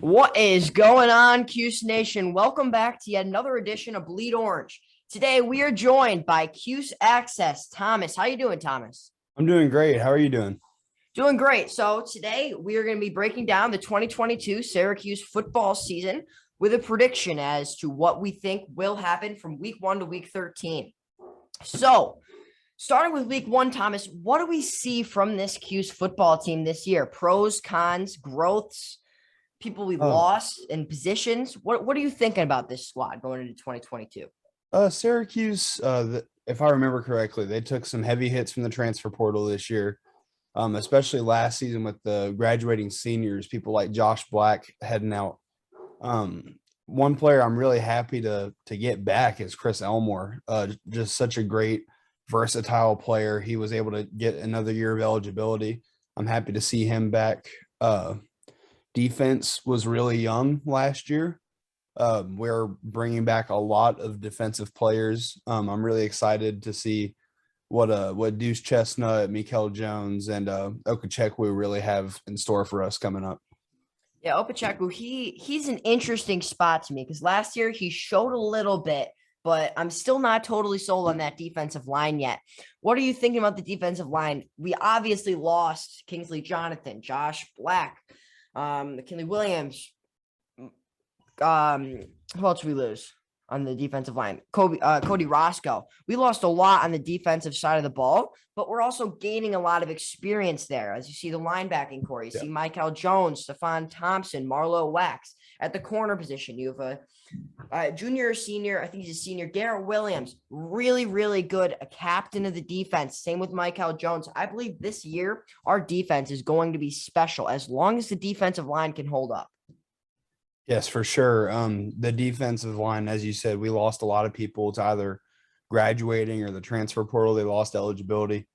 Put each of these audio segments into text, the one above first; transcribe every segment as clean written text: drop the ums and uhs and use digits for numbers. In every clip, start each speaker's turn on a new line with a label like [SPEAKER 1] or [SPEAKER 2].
[SPEAKER 1] What is going on, Cuse Nation? Welcome back to yet another edition of Bleed Orange. Today we are joined by Cuse Access Thomas. How you doing, Thomas?
[SPEAKER 2] I'm doing great. How are you doing?
[SPEAKER 1] Doing great. So today we are going to be breaking down the 2022 Syracuse football season with a prediction as to what we think will happen from week 1 to week 13. So, starting with week 1, Thomas, what do we see from this Cuse football team this year? Pros, cons, growths, people we
[SPEAKER 2] Oh,
[SPEAKER 1] lost in positions. What are you thinking about this squad going into 2022?
[SPEAKER 2] Syracuse, if I remember correctly, they took some heavy hits from the transfer portal this year, especially last season with the graduating seniors, people like Josh Black heading out. One player I'm really happy to get back is Chris Elmore. Just such a great, versatile player. He was able to get another year of eligibility. I'm happy to see him back. Defense was really young last year. We're bringing back a lot of defensive players. I'm really excited to see what Deuce Chestnut, Mikael Jones, and Okechekwu really have in store for us coming up.
[SPEAKER 1] Yeah, Opacheku, he's an interesting spot to me because last year he showed a little bit, but I'm still not totally sold on that defensive line yet. What are you thinking about the defensive line? We obviously lost Kingsley Jonathan, Josh Black, McKinley Williams. Who else did we lose on the defensive line? Cody Roscoe. We lost a lot on the defensive side of the ball, but we're also gaining a lot of experience there. As you see the linebacking core, you see Mikael Jones, Stephon Thompson, Marlo Wax. At the corner position, you have a junior or senior, I think he's a senior, Garrett Williams, really, really good, a captain of the defense. Same with Mikael Jones. I believe this year our defense is going to be special as long as the defensive line can hold up.
[SPEAKER 2] Yes, for sure. The defensive line, as you said, we lost a lot of people to either graduating or the transfer portal. They lost eligibility.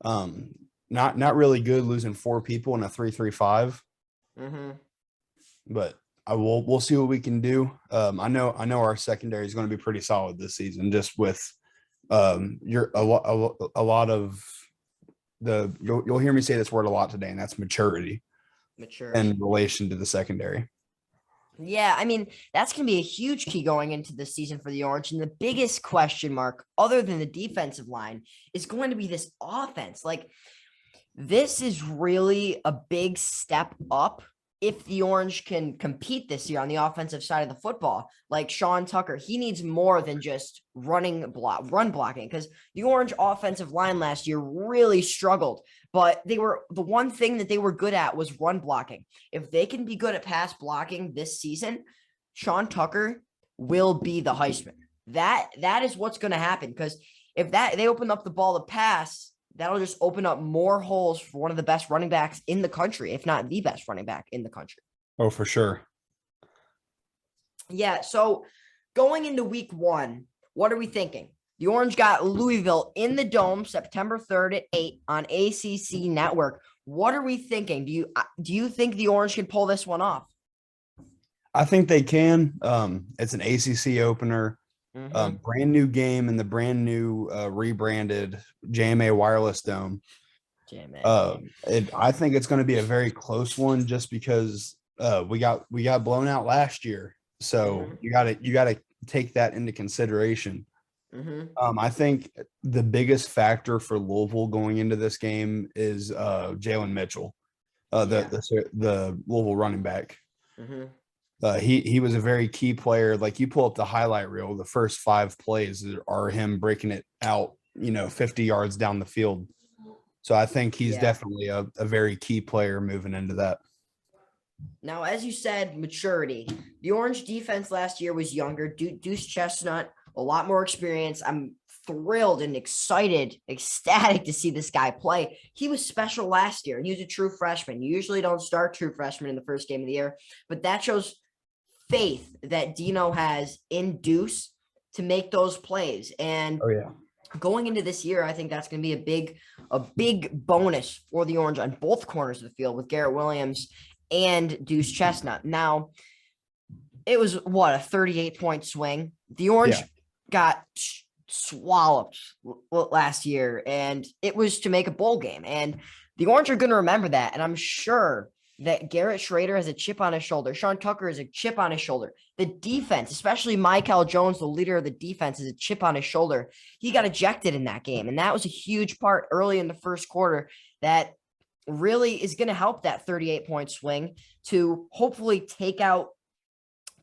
[SPEAKER 2] Not really good losing 4 people in a 3-3-5.
[SPEAKER 1] Mm-hmm.
[SPEAKER 2] But we'll see what we can do. I know our secondary is going to be pretty solid this season, just with a lot of the you'll hear me say this word a lot today, and that's maturity in relation to the secondary.
[SPEAKER 1] Yeah, I mean, that's going to be a huge key going into the season for the Orange. And the biggest question mark, other than the defensive line, is going to be this offense. Like, this is really a big step up if the Orange can compete this year on the offensive side of the football. Like Sean Tucker, he needs more than just run blocking, because the Orange offensive line last year really struggled. But the one thing that they were good at was run blocking. If they can be good at pass blocking this season, Sean Tucker will be the Heisman. That is what's going to happen, because if they open up the ball to pass, that'll just open up more holes for one of the best running backs in the country, if not the best running back in the country.
[SPEAKER 2] Oh, for sure.
[SPEAKER 1] Yeah, so going into week 1, what are we thinking? The Orange got Louisville in the Dome September 3rd at 8 on ACC Network. What are we thinking? Do you think the Orange can pull this one off?
[SPEAKER 2] I think they can. It's an ACC opener, brand new game in the brand new rebranded JMA Wireless Dome. I think it's going to be a very close one, just because we got blown out last year, so you got to take that into consideration. I think the biggest factor for Louisville going into this game is Jaylen Mitchell, the Louisville running back. He was a very key player. Like, you pull up the highlight reel, the first 5 plays are him breaking it out, 50 yards down the field. So I think he's definitely a very key player moving into that.
[SPEAKER 1] Now, as you said, maturity. The Orange defense last year was younger. Deuce Chestnut, a lot more experience. I'm thrilled and ecstatic to see this guy play. He was special last year, and he was a true freshman. You usually don't start true freshmen in the first game of the year, but that shows faith that Dino has in Deuce to make those plays. And going into this year, I think that's going to be a big bonus for the Orange on both corners of the field with Garrett Williams and Deuce Chestnut. Now, it was a 38-point swing. The Orange got swallowed last year, and it was to make a bowl game. And the Orange are going to remember that. And I'm sure that Garrett Schrader has a chip on his shoulder. Sean Tucker has a chip on his shoulder. The defense, especially Michael Jones, the leader of the defense, is a chip on his shoulder. He got ejected in that game, and that was a huge part early in the first quarter that really is going to help that 38-point swing to hopefully take out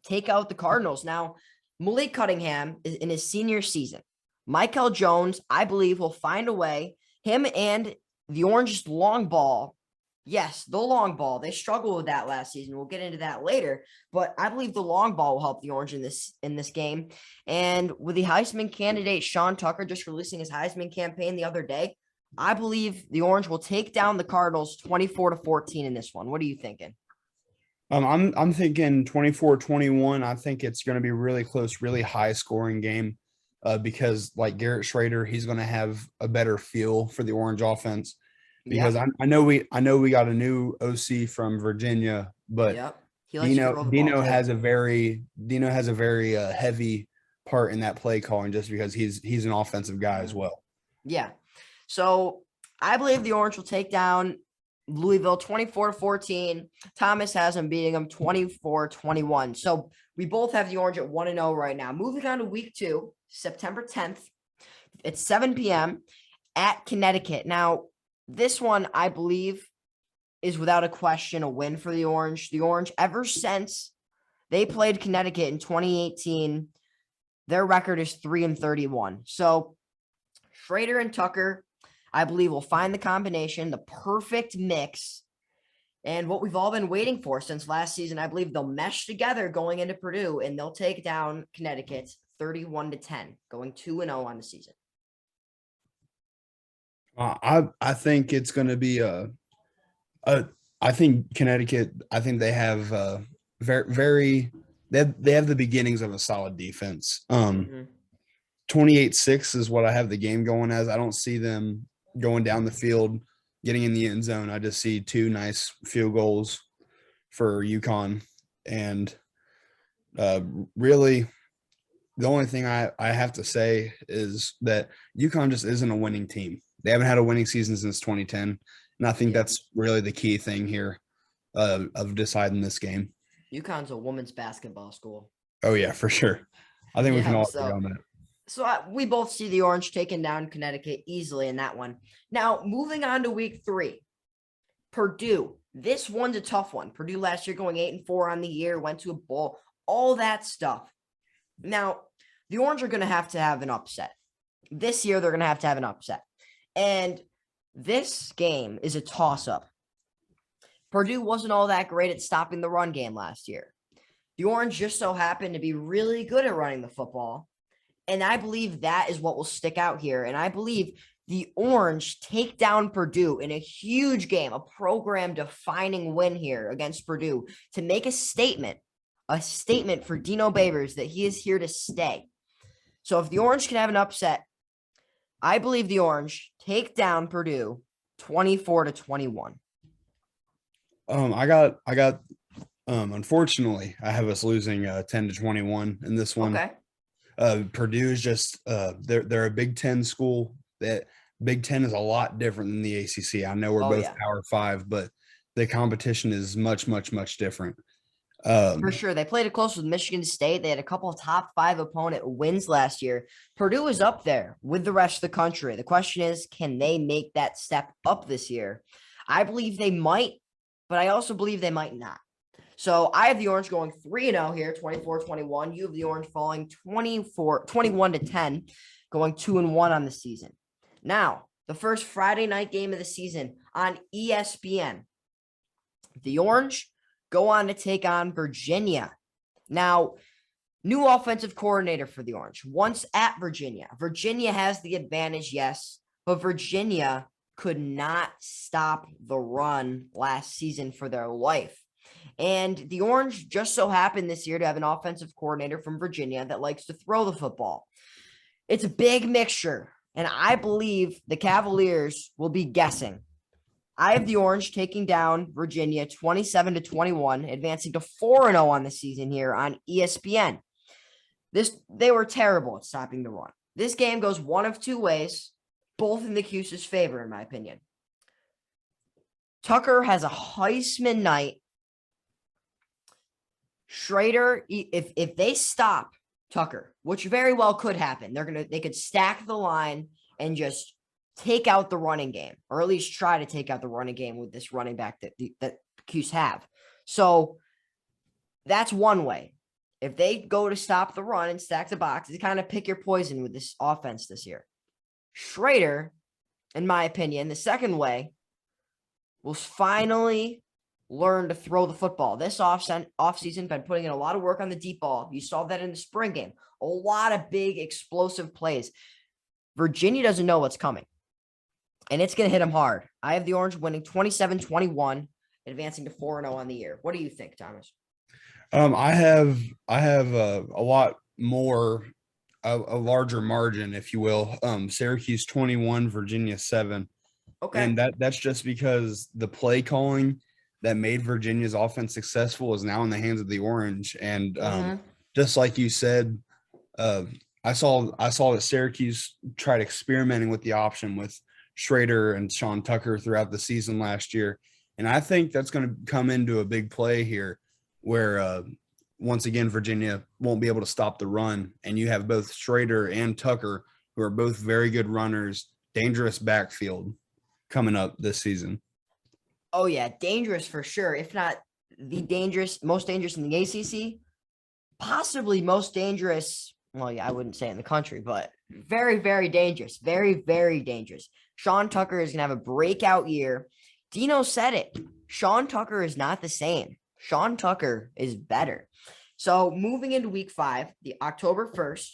[SPEAKER 1] the Cardinals. Now, Malik Cunningham is in his senior season. Michael Jones, I believe, will find a way. Him and the Orange's long ball. Yes, the long ball. They struggled with that last season. We'll get into that later, but I believe the long ball will help the Orange in this game. And with the Heisman candidate Sean Tucker just releasing his Heisman campaign the other day, I believe the Orange will take down the Cardinals 24-14 in this one. What are you thinking?
[SPEAKER 2] I'm thinking 24-21. I think it's going to be really close, really high scoring game because like Garrett Schrader, he's going to have a better feel for the Orange offense. Because I know we got a new OC from Virginia, but Dino has a very heavy part in that play calling just because he's an offensive guy as well.
[SPEAKER 1] Yeah. So I believe the Orange will take down Louisville 24-14. Thomas has them beating them 24-21. So we both have the Orange at 1-0 right now. Moving on to week 2, September 10th. It's 7 p.m. at Connecticut. Now, this one, I believe, is without a question a win for the Orange. The Orange, ever since they played Connecticut in 2018, their record is 3-31. So Schrader and Tucker, I believe, will find the combination, the perfect mix, and what we've all been waiting for since last season. I believe they'll mesh together going into Purdue, and they'll take down Connecticut 31-10, going 2-0 on the season.
[SPEAKER 2] I think it's going to be I think Connecticut. I think they have they have the beginnings of a solid defense. 28-6 is what I have the game going as. I don't see them going down the field, getting in the end zone. I just see 2 nice field goals for UConn, and really, the only thing I have to say is that UConn just isn't a winning team. They haven't had a winning season since 2010, and I think that's really the key thing here of deciding this game.
[SPEAKER 1] UConn's a women's basketball school.
[SPEAKER 2] Oh, yeah, for sure. I think we can all agree on that.
[SPEAKER 1] So we both see the Orange taking down Connecticut easily in that one. Now, moving on to week 3, Purdue. This one's a tough one. Purdue last year going 8-4 on the year, went to a bowl, all that stuff. Now, the Orange are going to have an upset. This year, they're going to have an upset. And this game is a toss-up. Purdue wasn't all that great at stopping the run game last year. The Orange just so happened to be really good at running the football. And I believe that is what will stick out here. And I believe the Orange take down Purdue in a huge game, a program-defining win here against Purdue to make a statement for Dino Babers that he is here to stay. So if the Orange can have an upset, I believe the Orange take down Purdue 24-21.
[SPEAKER 2] I got unfortunately, I have us losing 10-21 in this one.
[SPEAKER 1] Okay.
[SPEAKER 2] Purdue is just they're a Big Ten school. That Big Ten is a lot different than the ACC. I know we're both Power 5, but the competition is much, much, much different.
[SPEAKER 1] For sure. They played it close with Michigan State. They had a couple of top 5 opponent wins last year. Purdue is up there with the rest of the country. The question is, can they make that step up this year? I believe they might, but I also believe they might not. So I have the Orange going 3-0 here, 24-21. You have the Orange falling 21-10, going 2-1 on the season. Now, the first Friday night game of the season on ESPN. The Orange go on to take on Virginia. Now, new offensive coordinator for the Orange. Once at Virginia. Virginia has the advantage, yes, but Virginia could not stop the run last season for their life. And the Orange just so happened this year to have an offensive coordinator from Virginia that likes to throw the football. It's a big mixture, and I believe the Cavaliers will be guessing. I have the Orange taking down Virginia 27-21, advancing to 4-0 on the season here on ESPN. They were terrible at stopping the run. This game goes one of 2 ways, both in the Cuse's favor, in my opinion. Tucker has a Heisman night. Schrader, if they stop Tucker, which very well could happen, they could stack the line and just take out the running game, or at least try to take out the running game with this running back that Cuse have. So that's one way. If they go to stop the run and stack the box, you kind of pick your poison with this offense this year. Schrader, in my opinion, the second way will finally learn to throw the football. This offseason, been putting in a lot of work on the deep ball. You saw that in the spring game. A lot of big, explosive plays. Virginia doesn't know what's coming, and it's going to hit them hard. I have the Orange winning 27-21, advancing to 4-0 on the year. What do you think, Thomas?
[SPEAKER 2] I have a lot more, a larger margin, if you will. Syracuse 21, Virginia 7.
[SPEAKER 1] Okay.
[SPEAKER 2] And that's just because the play calling that made Virginia's offense successful is now in the hands of the Orange. And just like you said, I saw that Syracuse tried experimenting with the option with Schrader and Sean Tucker throughout the season last year. And I think that's going to come into a big play here where once again, Virginia won't be able to stop the run. And you have both Schrader and Tucker, who are both very good runners, dangerous backfield coming up this season.
[SPEAKER 1] Oh, yeah, dangerous for sure. If not the most dangerous in the ACC, possibly most dangerous. Well, yeah, I wouldn't say in the country, but very, very dangerous. Very, very dangerous. Sean Tucker is going to have a breakout year. Dino said it. Sean Tucker is not the same. Sean Tucker is better. So moving into week 5, the October 1st,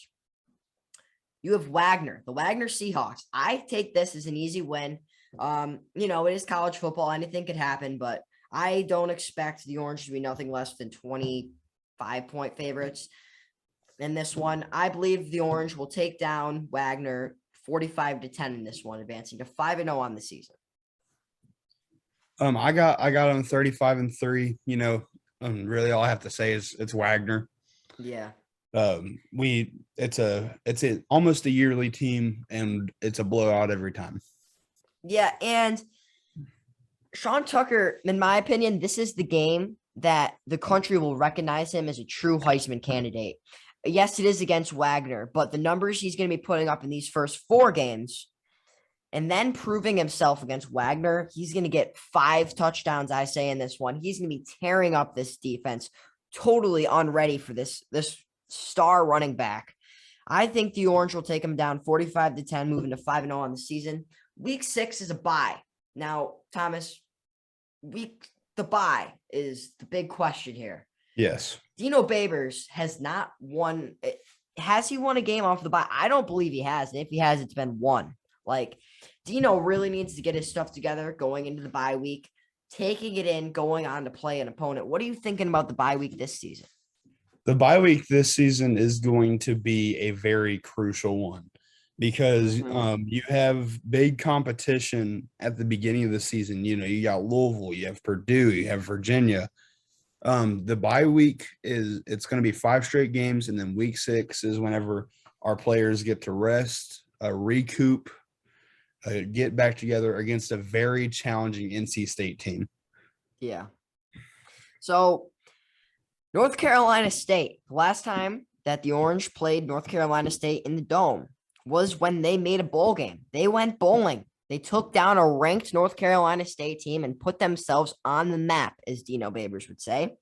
[SPEAKER 1] you have Wagner, the Wagner Seahawks. I take this as an easy win. It is college football. Anything could happen, but I don't expect the Orange to be nothing less than 25-point favorites in this one. I believe the Orange will take down Wagner 45-10 in this one, advancing to 5-0 on the season.
[SPEAKER 2] I got them 35-3. Really all I have to say is it's Wagner.
[SPEAKER 1] Yeah.
[SPEAKER 2] It's almost a yearly team, and it's a blowout every time.
[SPEAKER 1] Yeah, and Sean Tucker, in my opinion, this is the game that the country will recognize him as a true Heisman candidate. Yes, it is against Wagner, but the numbers he's going to be putting up in these first 4 games and then proving himself against Wagner, he's going to get 5 touchdowns, I say, in this one. He's going to be tearing up this defense, totally unready for this star running back. I think the Orange will take him down 45-10, moving to 5-0 on the season. Week 6 is a bye. Now, Thomas, the bye is the big question here.
[SPEAKER 2] Yes.
[SPEAKER 1] Dino Babers has not won. Has he won a game off the bye? I don't believe he has. And if he has, it's been 1. Like, Dino really needs to get his stuff together going into the bye week, taking it in, going on to play an opponent. What are you thinking about the bye week this season?
[SPEAKER 2] The bye week this season is going to be a very crucial one because you have big competition at the beginning of the season. You got Louisville, you have Purdue, you have Virginia. The bye week it's going to be 5 straight games, and then week 6 is whenever our players get to rest, recoup, get back together against a very challenging NC State team.
[SPEAKER 1] Yeah. So North Carolina State, the last time that the Orange played North Carolina State in the Dome was when they made a bowl game. They went bowling. They took down a ranked North Carolina State team and put themselves on the map, as Dino Babers would say.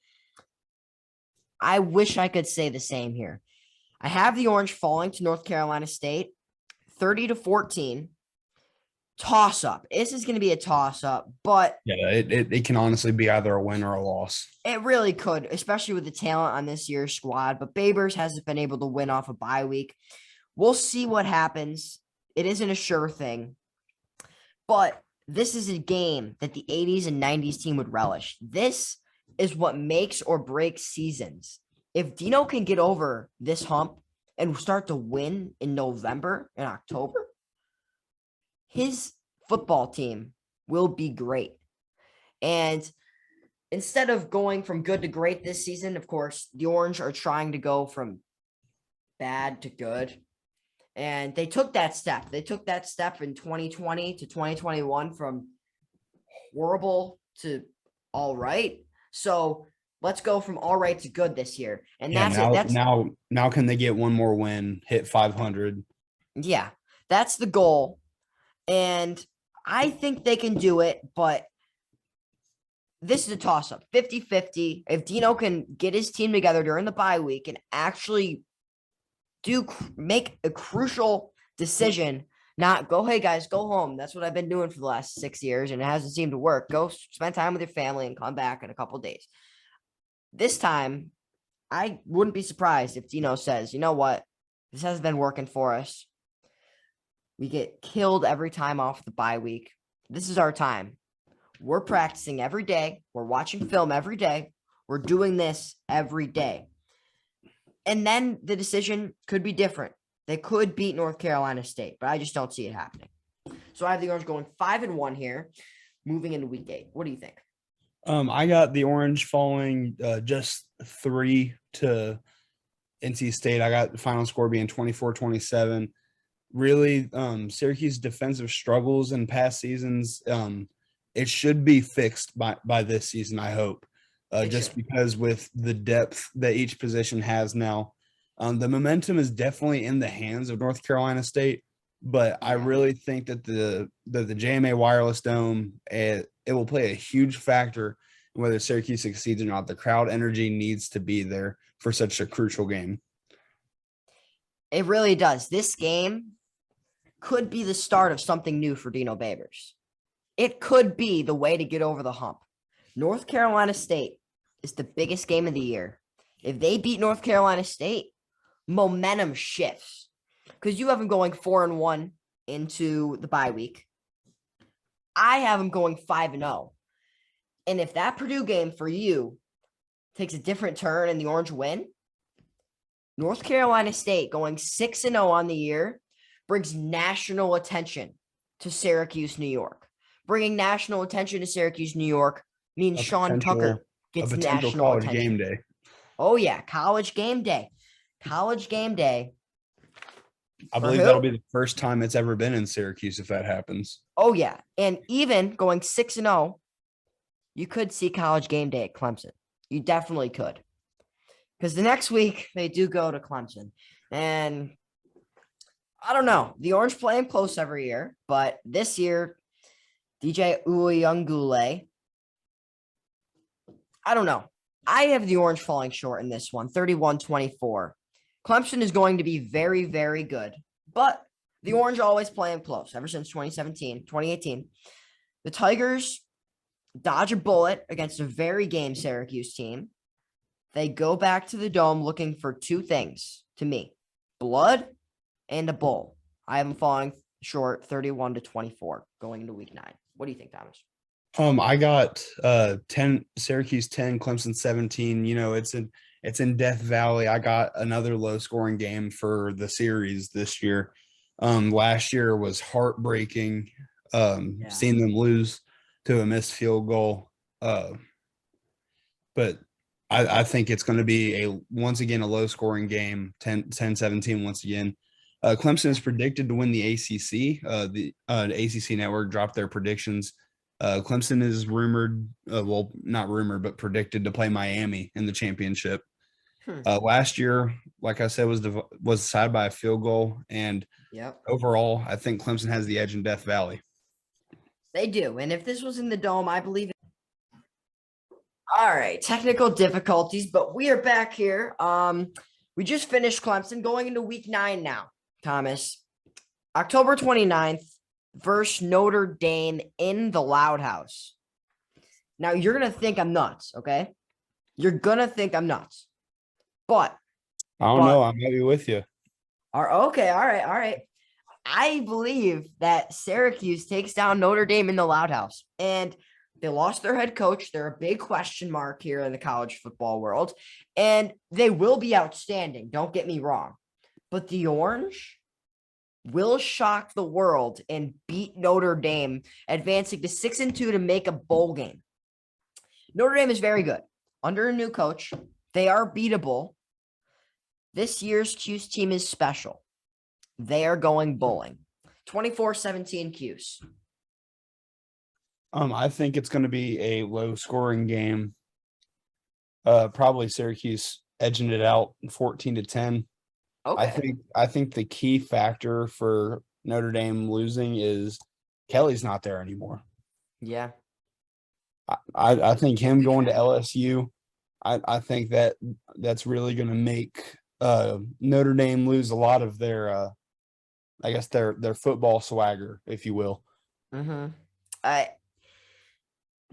[SPEAKER 1] I wish I could say the same here. I have the Orange falling to North Carolina State 30-14. Toss-up. This is going to be a toss-up, but
[SPEAKER 2] yeah, it can honestly be either a win or a loss.
[SPEAKER 1] It really could, especially with the talent on this year's squad, but Babers hasn't been able to win off a bye week. We'll see what happens. It isn't a sure thing, but this is a game that the 80s and 90s team would relish. This is what makes or breaks seasons. If Dino can get over this hump and start to win in November and October, his football team will be great. And instead of going from good to great this season, of course, the Orange are trying to go from bad to good. And they took that step. They took that step in 2020 to 2021 from horrible to all right. So let's go from all right to good this year. And
[SPEAKER 2] Yeah,
[SPEAKER 1] that's it. That's
[SPEAKER 2] now can they get one more win, hit 500?
[SPEAKER 1] yeah, that's the goal. And I think they can do it, but this is a toss-up, 50-50. If Dino can get his team together during the bye week and actually make a crucial decision, not go, hey guys, go home. That's what I've been doing for the last 6 years, and it hasn't seemed to work. Go spend time with your family and come back in a couple of days. This time, I wouldn't be surprised if Dino says, you know what, this hasn't been working for us. We get killed every time off the bye week. This is our time. We're practicing every day. We're watching film every day. We're doing this every day. And then the decision could be different. They could beat North Carolina State, but I just don't see it happening. So I have the Orange going 5-1 here, moving into week 8. What do you think?
[SPEAKER 2] I got the Orange falling just 3 to NC State. I got the final score being 24-27. Really, Syracuse defensive struggles in past seasons. It should be fixed by this season, I hope. Just because with the depth that each position has now, the momentum is definitely in the hands of North Carolina State. But I really think that the JMA Wireless Dome, it will play a huge factor in whether Syracuse succeeds or not. The crowd energy needs to be there for such a crucial game.
[SPEAKER 1] It really does. This game could be the start of something new for Dino Babers. It could be the way to get over the hump. North Carolina State is the biggest game of the year. If they beat North Carolina State, momentum shifts because you have them going 4-1 into the bye week. I have them going 5-0. And if that Purdue game for you takes a different turn and the Orange win, North Carolina State going 6-0 on the year brings national attention to Syracuse, New York. Bringing national attention to Syracuse, New York means Sean Tucker gets national
[SPEAKER 2] college
[SPEAKER 1] attention.
[SPEAKER 2] Game day.
[SPEAKER 1] Oh, yeah. College game day. College game day.
[SPEAKER 2] I believe that'll be the first time it's ever been in Syracuse if that happens.
[SPEAKER 1] Oh, yeah. And even going 6-0, you could see college game day at Clemson. You definitely could. Because the next week, they do go to Clemson. And I don't know. The Orange play them close every year. But this year, DJ Uyungule, I don't know. I have the Orange falling short in this one, 31-24. Clemson is going to be very, very good. But the Orange always play them close ever since 2018. The Tigers dodge a bullet against a very game Syracuse team. They go back to the Dome looking for two things to me, blood and a bowl. I have them falling short 31-24 going into week 9. What do you think, Thomas?
[SPEAKER 2] I got 10 Syracuse 10, Clemson 17. You know, it's in Death Valley. I got another low scoring game for the series this year. Last year was heartbreaking. Seeing them lose to a missed field goal. But I think it's going to be once again a low scoring game, 10-17 once again. Clemson is predicted to win the ACC. The ACC network dropped their predictions. Clemson is rumored, well, not rumored, but predicted to play Miami in the championship. Last year, like I said, was decided by a field goal. And overall, I think Clemson has the edge in Death Valley.
[SPEAKER 1] They do. And if this was in the Dome, I believe it. All right, technical difficulties, but we are back here. We just finished Clemson going into week 9 now, Thomas. October 29th versus Notre Dame in the Loud House. Now, you're going to think I'm nuts, okay? You're going to think I'm nuts. But
[SPEAKER 2] I don't know. I might be with you.
[SPEAKER 1] Okay, all right. I believe that Syracuse takes down Notre Dame in the Loud House. And they lost their head coach. They're a big question mark here in the college football world. And they will be outstanding. Don't get me wrong. But the Orange will shock the world and beat Notre Dame, advancing to 6-2 to make a bowl game. Notre Dame is very good. Under a new coach, they are beatable. This year's Cuse team is special. They are going bowling. 24-17 Cuse.
[SPEAKER 2] I think it's going to be a low scoring game. Probably Syracuse edging it out 14-10.
[SPEAKER 1] Okay.
[SPEAKER 2] I think the key factor for Notre Dame losing is Kelly's not there anymore.
[SPEAKER 1] Yeah.
[SPEAKER 2] I think him going to LSU, I think that's really going to make Notre Dame lose a lot of their I guess their football swagger, if you will.
[SPEAKER 1] Mm-hmm. I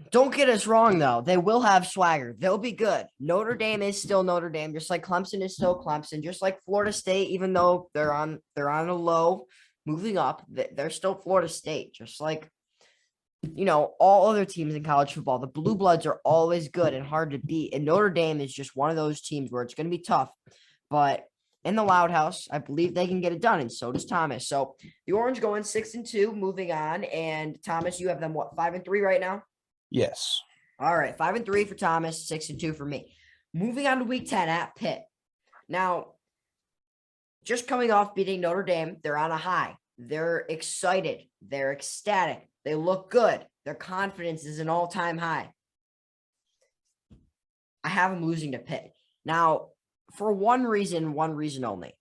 [SPEAKER 1] don't get us wrong though. They will have swagger. They'll be good. Notre Dame is still Notre Dame, just like Clemson is still Clemson, just like Florida State, even though they're on a low, moving up, they're still Florida State, just like all other teams in college football. The Blue Bloods are always good and hard to beat. And Notre Dame is just one of those teams where it's going to be tough. But in the Loud House, I believe they can get it done. And so does Thomas. So the Orange going 6-2, moving on. And Thomas, you have them 5-3 right now?
[SPEAKER 2] Yes.
[SPEAKER 1] All right. 5-3 for Thomas, 6-2 for me. Moving on to week 10 at Pitt. Now, just coming off beating Notre Dame, they're on a high. They're excited. They're ecstatic. They look good. Their confidence is an all-time high. I have them losing to Pitt. Now, for one reason only.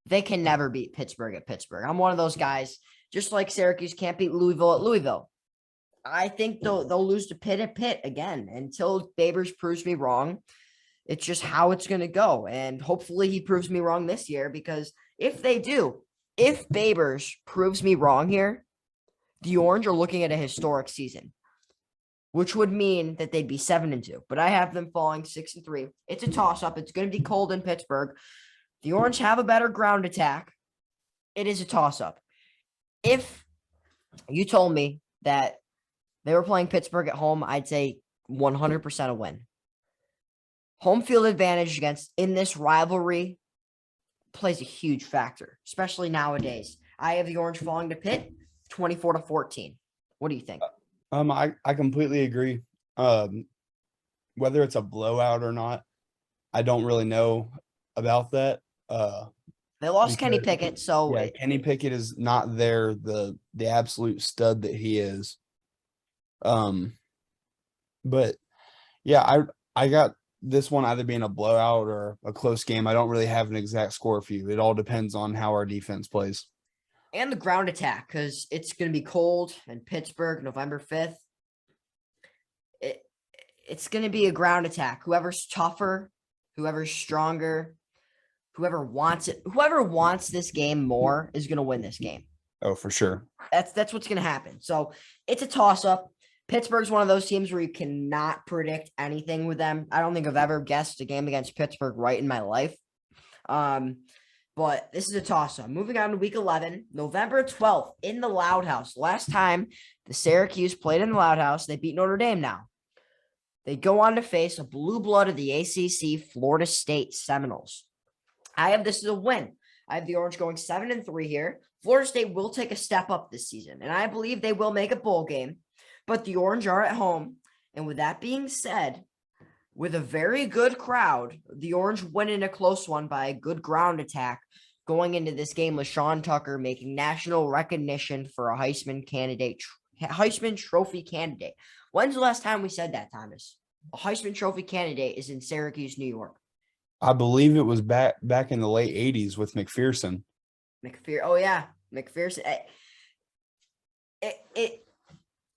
[SPEAKER 1] They can never beat Pittsburgh at Pittsburgh. I'm one of those guys, just like Syracuse can't beat Louisville at Louisville. I think they'll lose to Pitt at Pitt again until Babers proves me wrong. It's just how it's going to go. And hopefully he proves me wrong this year, because if Babers proves me wrong here, the Orange are looking at a historic season, which would mean that they'd be 7-2. But I have them falling 6-3. It's a toss-up. It's going to be cold in Pittsburgh. The Orange have a better ground attack. It is a toss-up. If you told me that they were playing Pittsburgh at home, I'd say 100% a win. Home field advantage in this rivalry plays a huge factor, especially nowadays. I have the Orange falling to Pitt 24-14. What do you think?
[SPEAKER 2] I completely agree. Whether it's a blowout or not, I don't really know about that.
[SPEAKER 1] They lost Kenny Pickett, so
[SPEAKER 2] yeah, Kenny Pickett is not there, the absolute stud that he is. But yeah, I got this one either being a blowout or a close game. I don't really have an exact score for you. It all depends on how our defense plays.
[SPEAKER 1] And the ground attack, because it's going to be cold in Pittsburgh, November 5th. It's going to be a ground attack. Whoever's tougher, whoever's stronger, whoever wants it, whoever wants this game more is going to win this game.
[SPEAKER 2] Oh, for sure.
[SPEAKER 1] That's what's going to happen. So it's a toss-up. Pittsburgh's one of those teams where you cannot predict anything with them. I don't think I've ever guessed a game against Pittsburgh right in my life. But this is a toss-up. Moving on to week 11, November 12th in the Loud House. Last time the Syracuse played in the Loud House, they beat Notre Dame now. They go on to face a blue blood of the ACC, Florida State Seminoles. I have this as a win. I have the Orange going 7-3 here. Florida State will take a step up this season, and I believe they will make a bowl game. But the Orange are at home. And with that being said, with a very good crowd, the Orange win in a close one by a good ground attack. Going into this game with Sean Tucker making national recognition for a Heisman Trophy candidate. When's the last time we said that, Thomas? A Heisman Trophy candidate is in Syracuse, New York.
[SPEAKER 2] I believe it was back in the late 80s with McPherson.
[SPEAKER 1] Oh yeah, McPherson.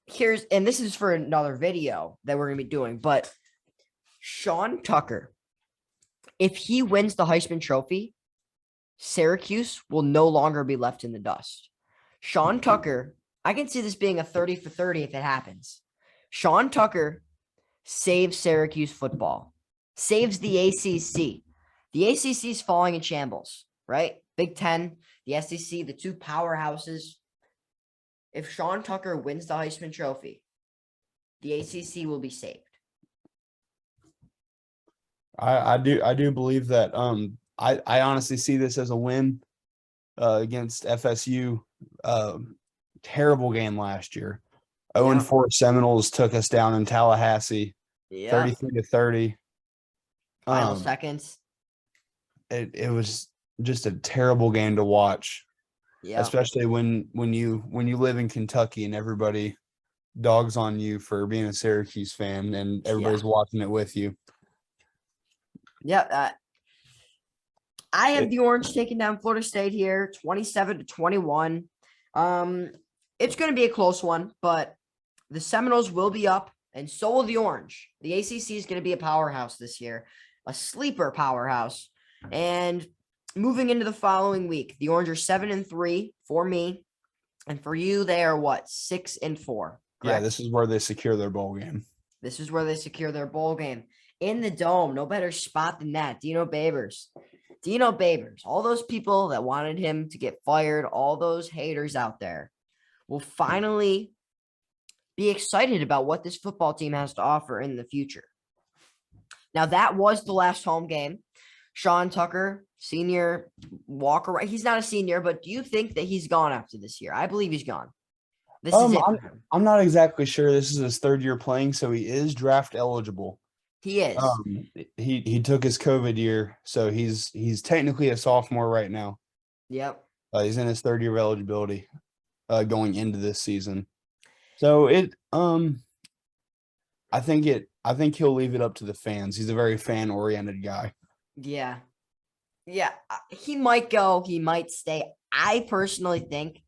[SPEAKER 1] Here's, and this is for another video that we're going to be doing, but Sean Tucker, if he wins the Heisman Trophy, Syracuse will no longer be left in the dust. Sean Tucker, I can see this being a 30 for 30 if it happens. Sean Tucker saves Syracuse football, saves the ACC. The ACC is falling in shambles, right? Big Ten, the SEC, the two powerhouses. If Sean Tucker wins the Heisman Trophy, the ACC will be saved.
[SPEAKER 2] I do believe that. I honestly see this as a win against FSU. Terrible game last year. 0-4 Seminoles took us down in Tallahassee, 33-30.
[SPEAKER 1] Final seconds.
[SPEAKER 2] It was just a terrible game to watch.
[SPEAKER 1] Yeah.
[SPEAKER 2] Especially when you live in Kentucky and everybody dogs on you for being a Syracuse fan, and everybody's watching it with you.
[SPEAKER 1] Yeah. I have the Orange taking down Florida State here, 27-21. It's going to be a close one, but the Seminoles will be up, and so will the Orange. The ACC is going to be a powerhouse this year, a sleeper powerhouse. And moving into the following week, the Orange are 7-3 for me, and for you, they are what, 6-4. Correct?
[SPEAKER 2] Yeah, this is where they secure their bowl game.
[SPEAKER 1] This is where they secure their bowl game in the Dome. No better spot than that. Dino Babers, all those people that wanted him to get fired, all those haters out there will finally be excited about what this football team has to offer in the future. Now, that was the last home game. Sean Tucker, senior, walk around. He's not a senior, but do you think that he's gone after this year? I believe he's gone. This is it for him.
[SPEAKER 2] I'm not exactly sure. This is his third year playing, so he is draft eligible.
[SPEAKER 1] He is.
[SPEAKER 2] He took his COVID year, so he's technically a sophomore right now.
[SPEAKER 1] Yep.
[SPEAKER 2] He's in his third year of eligibility, going into this season. So I think he'll leave it up to the fans. He's a very fan oriented guy.
[SPEAKER 1] Yeah. He might go. He might stay. I personally think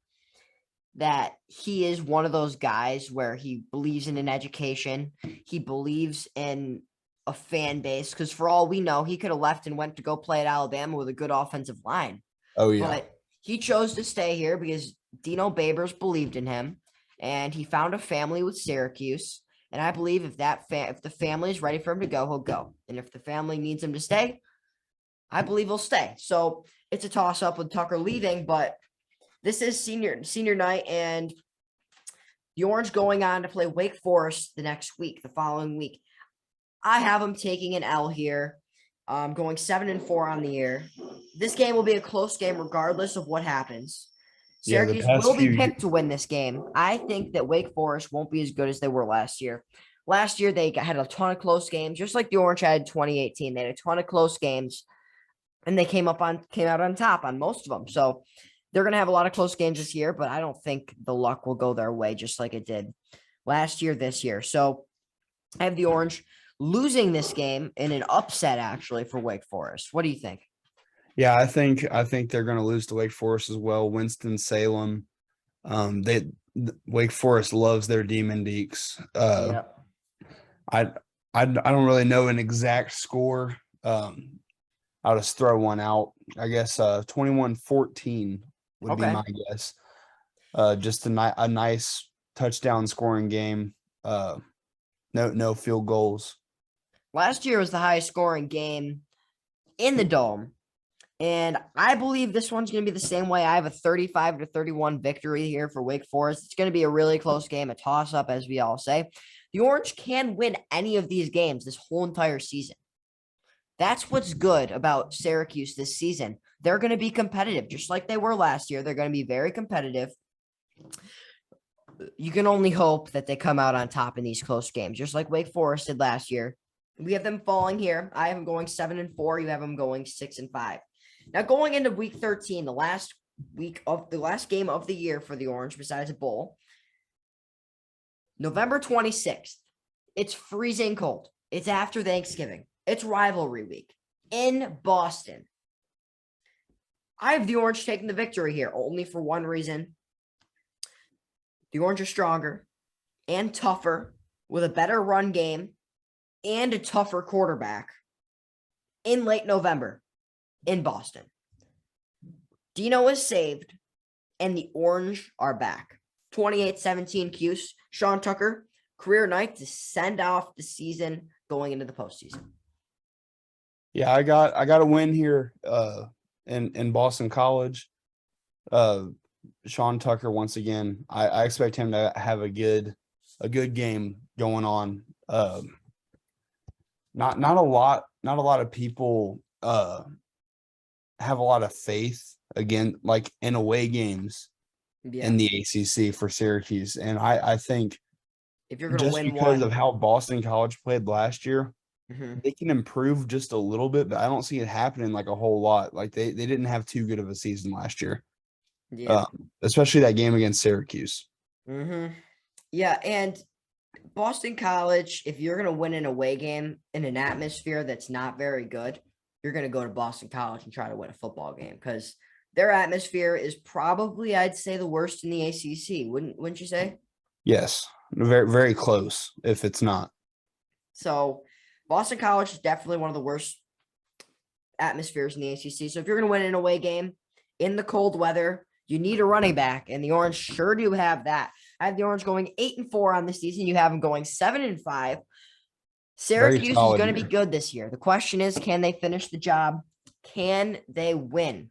[SPEAKER 1] that he is one of those guys where he believes in an education. He believes in a fan base, because for all we know, he could have left and went to go play at Alabama with a good offensive line.
[SPEAKER 2] Oh, yeah.
[SPEAKER 1] But he chose to stay here because Dino Babers believed in him, and he found a family with Syracuse. And I believe if the family is ready for him to go, he'll go. And if the family needs him to stay, I believe he'll stay. So it's a toss-up with Tucker leaving, but this is senior night, and the Orange going on to play Wake Forest the following week. I have them taking an L here, going 7-4 on the year. This game will be a close game regardless of what happens. Syracuse will be picked to win this game. I think that Wake Forest won't be as good as they were last year. Last year, they had a ton of close games, just like the Orange had in 2018. They had a ton of close games, and they came out on top on most of them. So they're going to have a lot of close games this year, but I don't think the luck will go their way just like it did last year, this year. So I have the Orange losing this game in an upset, actually, for Wake Forest. What do you think?
[SPEAKER 2] Yeah, I think they're going to lose to Wake Forest as well. Winston-Salem, Wake Forest loves their Demon Deeks. I don't really know an exact score. I'll just throw one out. I guess 21-14 would be my guess. Just a nice touchdown scoring game. No field goals.
[SPEAKER 1] Last year was the highest scoring game in the Dome, and I believe this one's going to be the same way. I have a 35-31 victory here for Wake Forest. It's going to be a really close game, a toss-up, as we all say. The Orange can win any of these games this whole entire season. That's what's good about Syracuse this season. They're going to be competitive, just like they were last year. They're going to be very competitive. You can only hope that they come out on top in these close games, just like Wake Forest did last year. We have them falling here. I have them going 7-4. You have them going 6-5. Now, going into week 13, the last game of the year for the Orange, besides a bowl, November 26th. It's freezing cold. It's after Thanksgiving. It's rivalry week in Boston. I have the Orange taking the victory here, only for one reason. The Orange are stronger and tougher with a better run game and a tougher quarterback in late November in Boston. Dino is saved, and the Orange are back. 28-17 Cuse. Sean Tucker, career night to send off the season going into the postseason.
[SPEAKER 2] Yeah, I got a win here in Boston College. Sean Tucker, once again, I expect him to have a good game going on. Not a lot of people have a lot of faith again, like in away games in the ACC for Syracuse, and I think
[SPEAKER 1] if you're going to win
[SPEAKER 2] because of how Boston College played last year, they can improve just a little bit, but I don't see it happening like a whole lot. Like they didn't have too good of a season last year. Especially that game against Syracuse.
[SPEAKER 1] Yeah, and Boston College, if you're going to win an away game in an atmosphere that's not very good, you're going to go to Boston College and try to win a football game because their atmosphere is probably, I'd say, the worst in the ACC. Wouldn't you say?
[SPEAKER 2] Yes, very, very close if it's not.
[SPEAKER 1] So Boston College is definitely one of the worst atmospheres in the ACC. So if you're going to win an away game in the cold weather, you need a running back, and the Orange sure do have that. I have the Orange going 8-4 on the season. You have them going 7-5. Syracuse is going to be good this year. The question is, can they finish the job? Can they win?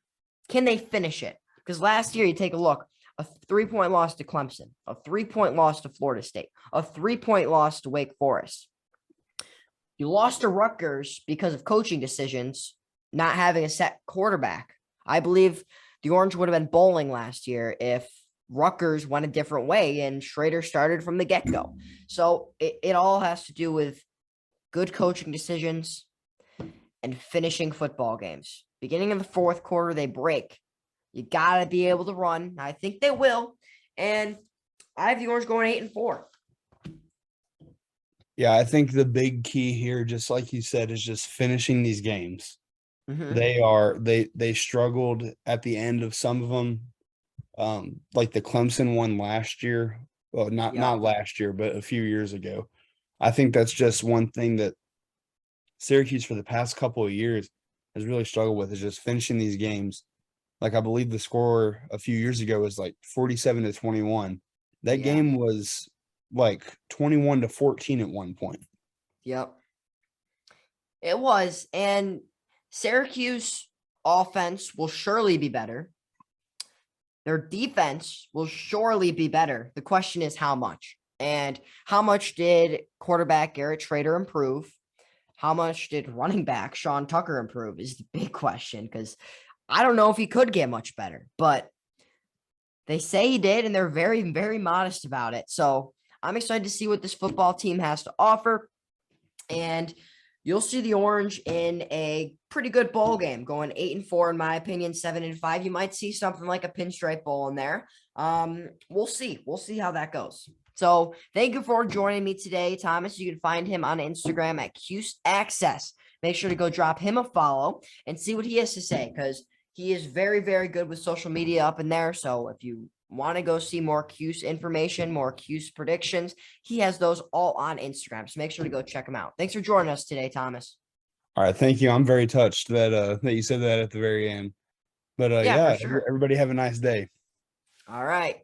[SPEAKER 1] Can they finish it? Because last year, you take a look, a 3-point loss to Clemson, a 3-point loss to Florida State, a 3-point loss to Wake Forest. You lost to Rutgers because of coaching decisions, not having a set quarterback. I believe the Orange would have been bowling last year if Rutgers went a different way and Schrader started from the get-go. So it all has to do with good coaching decisions and finishing football games. Beginning of the fourth quarter, they break. You got to be able to run. I think they will. And I have the Orange going 8-4.
[SPEAKER 2] Yeah, I think the big key here, just like you said, is just finishing these games. Mm-hmm. They struggled at the end of some of them. Like the Clemson one last year. Well, not last year, but a few years ago. I think that's just one thing that Syracuse for the past couple of years has really struggled with, is just finishing these games. Like I believe the score a few years ago was like 47-21. That game was like 21-14 at one point.
[SPEAKER 1] Yep. It was. And Syracuse offense will surely be better. Their defense will surely be better. The question is how much? And how much did quarterback Garrett Schrader improve? How much did running back Sean Tucker improve is the big question, because I don't know if he could get much better, but they say he did, and they're very, very modest about it. So I'm excited to see what this football team has to offer. And you'll see the Orange in a pretty good bowl game, going 8-4, in my opinion, 7-5. You might see something like a pinstripe bowl in there. We'll see. We'll see how that goes. So thank you for joining me today, Thomas. You can find him on Instagram at Cuse Access. Make sure to go drop him a follow and see what he has to say, because he is very, very good with social media up in there. So if you want to go see more Cuse information, more Cuse predictions, he has those all on Instagram. So make sure to go check him out. Thanks for joining us today, Thomas.
[SPEAKER 2] All right. Thank you. I'm very touched that you said that at the very end. But yeah,
[SPEAKER 1] for sure.
[SPEAKER 2] Everybody have a nice day.
[SPEAKER 1] All right.